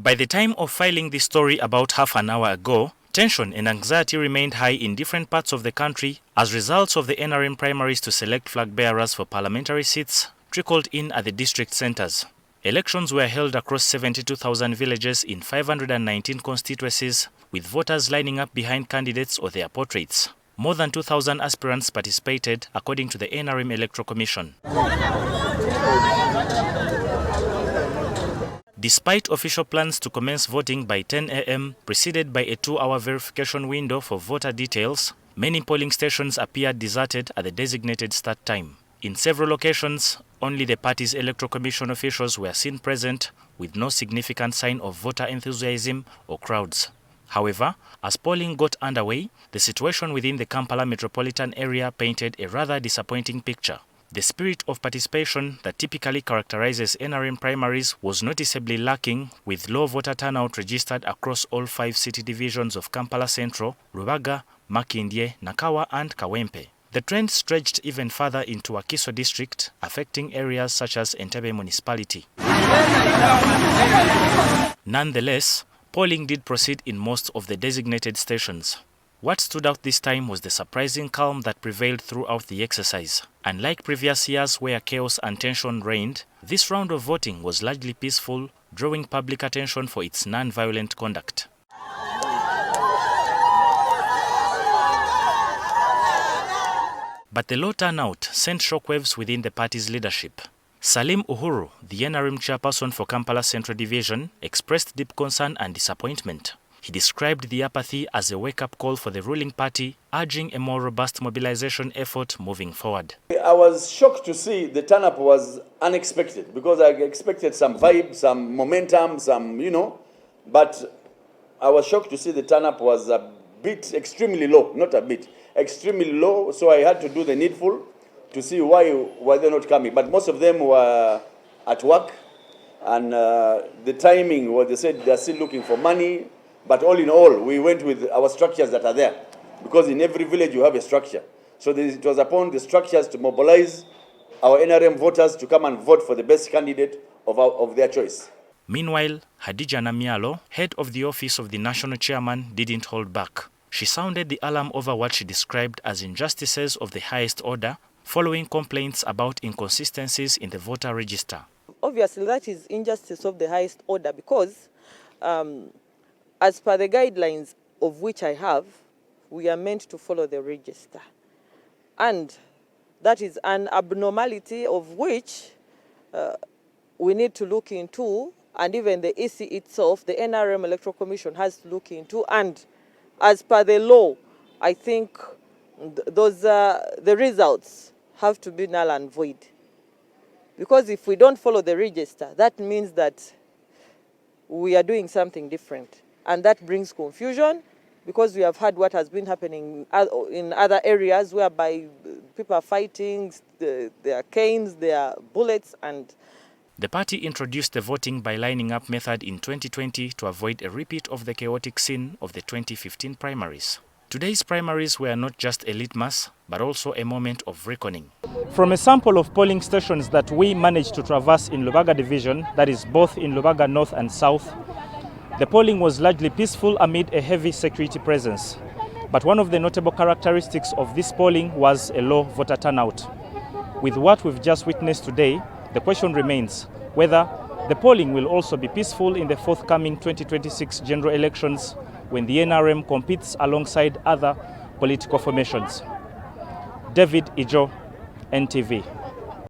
By the time of filing this story about half an hour ago, tension and anxiety remained high in different parts of the country as results of the NRM primaries to select flag bearers for parliamentary seats trickled in at the district centers. Elections were held across 72,000 villages in 519 constituencies, with voters lining up behind candidates or their portraits. More than 2,000 aspirants participated, according to the NRM Electoral Commission. Despite official plans to commence voting by 10 a.m., preceded by a 2-hour verification window for voter details, many polling stations appeared deserted at the designated start time. In several locations, only the party's Electoral Commission officials were seen present, with no significant sign of voter enthusiasm or crowds. However, as polling got underway, the situation within the Kampala Metropolitan area painted a rather disappointing picture. The spirit of participation that typically characterizes NRM primaries was noticeably lacking, with low voter turnout registered across all 5 city divisions of Kampala Central, Rubaga, Makindye, Nakawa and Kawempe. The trend stretched even further into Wakiso District, affecting areas such as Entebbe Municipality. Nonetheless, polling did proceed in most of the designated stations. What stood out this time was the surprising calm that prevailed throughout the exercise. Unlike previous years where chaos and tension reigned, this round of voting was largely peaceful, drawing public attention for its non-violent conduct. But the low turnout sent shockwaves within the party's leadership. Salim Uhuru, the NRM chairperson for Kampala Central Division, expressed deep concern and disappointment. He described the apathy as a wake-up call for the ruling party, urging a more robust mobilization effort moving forward. I was shocked to see the turn-up was unexpected, because I expected some vibe, some momentum, but I was shocked to see the turn-up was a bit extremely low, not a bit, extremely low, so I had to do the needful to see why were they not coming. But most of them were at work, and the timing, what they said, they're still looking for money. But all in all, we went with our structures that are there, because in every village you have a structure. So it was upon the structures to mobilize our NRM voters to come and vote for the best candidate of their choice. Meanwhile, Hadija Namialo, head of the office of the national chairman, didn't hold back. She sounded the alarm over what she described as injustices of the highest order, following complaints about inconsistencies in the voter register. Obviously, that is injustice of the highest order, because as per the guidelines of which I have, we are meant to follow the register. And that is an abnormality of which we need to look into, and even the EC itself, the NRM Electoral Commission, has to look into. And as per the law, I think the results have to be null and void. Because if we don't follow the register, that means that we are doing something different. And that brings confusion, because we have had what has been happening in other areas whereby people are fighting, there are canes, there are bullets. And the party introduced the voting by lining up method in 2020 to avoid a repeat of the chaotic scene of the 2015 primaries. Today's primaries were not just a litmus, but also a moment of reckoning. From a sample of polling stations that we managed to traverse in Lubaga Division, that is both in Lubaga North and South, the polling was largely peaceful amid a heavy security presence. But one of the notable characteristics of this polling was a low voter turnout. With what we've just witnessed today, the question remains whether the polling will also be peaceful in the forthcoming 2026 general elections, when the NRM competes alongside other political formations. David Ijjo, NTV.